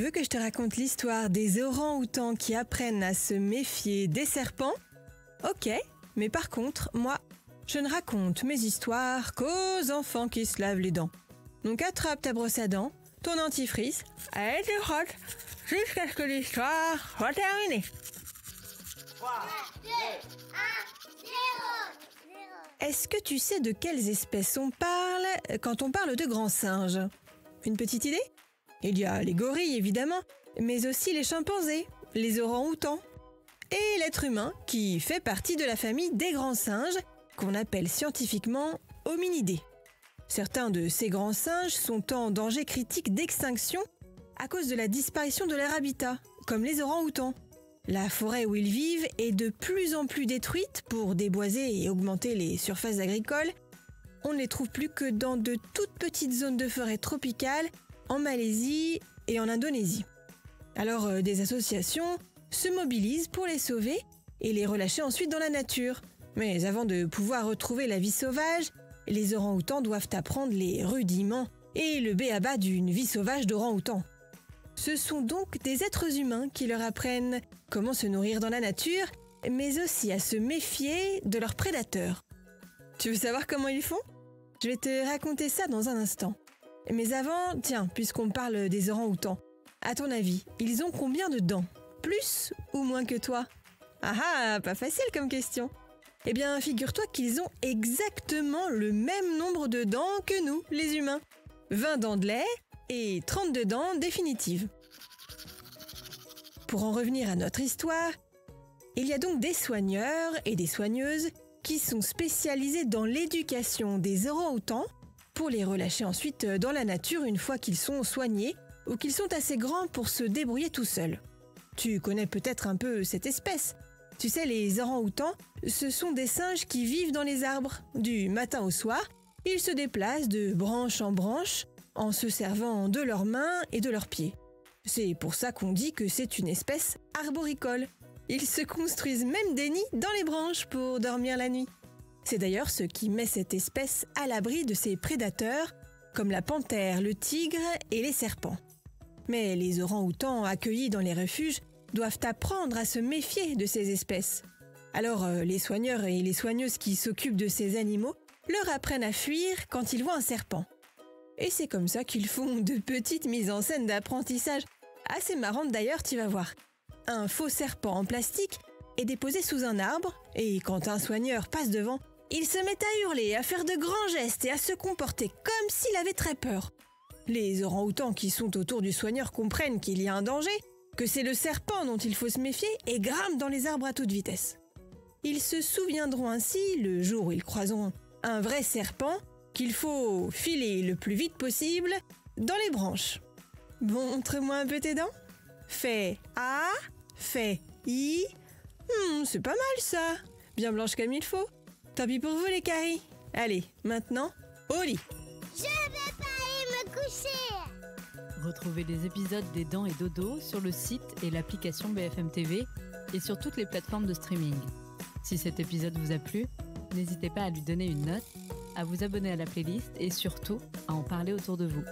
veux que je te raconte l'histoire des orang-outans qui apprennent à se méfier des serpents? Ok, mais par contre, moi, je ne raconte mes histoires qu'aux enfants qui se lavent les dents. Donc attrape ta brosse à dents, ton dentifrice, et tu frottes jusqu'à ce que l'histoire soit terminée. 3, 2, 1, 0. Est-ce que tu sais de quelles espèces on parle quand on parle de grands singes? Une petite idée? Il y a les gorilles évidemment, mais aussi les chimpanzés, les orang-outans et l'être humain qui fait partie de la famille des grands singes qu'on appelle scientifiquement hominidés. Certains de ces grands singes sont en danger critique d'extinction à cause de la disparition de leur habitat, comme les orang-outans. La forêt où ils vivent est de plus en plus détruite pour déboiser et augmenter les surfaces agricoles. On ne les trouve plus que dans de toutes petites zones de forêt tropicales, en Malaisie et en Indonésie. Alors des associations se mobilisent pour les sauver et les relâcher ensuite dans la nature. Mais avant de pouvoir retrouver la vie sauvage, les orang-outans doivent apprendre les rudiments et le b.a.-ba d'une vie sauvage d'orang-outan. Ce sont donc des êtres humains qui leur apprennent comment se nourrir dans la nature, mais aussi à se méfier de leurs prédateurs. Tu veux savoir comment ils font? Je vais te raconter ça dans un instant. Mais avant, tiens, puisqu'on parle des orang-outans, à ton avis, ils ont combien de dents? Plus ou moins que toi? Ah, pas facile comme question. Eh bien, figure-toi qu'ils ont exactement le même nombre de dents que nous, les humains. 20 dents de lait et 32 dents définitives. Pour en revenir à notre histoire, il y a donc des soigneurs et des soigneuses qui sont spécialisés dans l'éducation des orang-outans pour les relâcher ensuite dans la nature une fois qu'ils sont soignés ou qu'ils sont assez grands pour se débrouiller tout seuls. Tu connais peut-être un peu cette espèce. Tu sais, les orang-outans, ce sont des singes qui vivent dans les arbres. Du matin au soir, ils se déplacent de branche en branche en se servant de leurs mains et de leurs pieds. C'est pour ça qu'on dit que c'est une espèce arboricole. Ils se construisent même des nids dans les branches pour dormir la nuit. C'est d'ailleurs ce qui met cette espèce à l'abri de ses prédateurs, comme la panthère, le tigre et les serpents. Mais les orang-outans accueillis dans les refuges doivent apprendre à se méfier de ces espèces. Alors les soigneurs et les soigneuses qui s'occupent de ces animaux leur apprennent à fuir quand ils voient un serpent. Et c'est comme ça qu'ils font de petites mises en scène d'apprentissage, assez marrantes d'ailleurs, tu vas voir. Un faux serpent en plastique est déposé sous un arbre, et quand un soigneur passe devant, il se met à hurler, à faire de grands gestes et à se comporter comme s'il avait très peur. Les orang-outans qui sont autour du soigneur comprennent qu'il y a un danger, que c'est le serpent dont il faut se méfier et grimpent dans les arbres à toute vitesse. Ils se souviendront ainsi, le jour où ils croiseront un vrai serpent, qu'il faut filer le plus vite possible dans les branches. Montre-moi un peu tes dents. Fais A, fais I. C'est pas mal ça. Bien blanche comme il faut. Tant pis pour vous les caries. Allez, maintenant, au lit. Je vais pas aller me coucher. Retrouvez les épisodes des Dents et Dodo sur le site et l'application BFM TV et sur toutes les plateformes de streaming. Si cet épisode vous a plu, n'hésitez pas à lui donner une note, à vous abonner à la playlist et surtout à en parler autour de vous.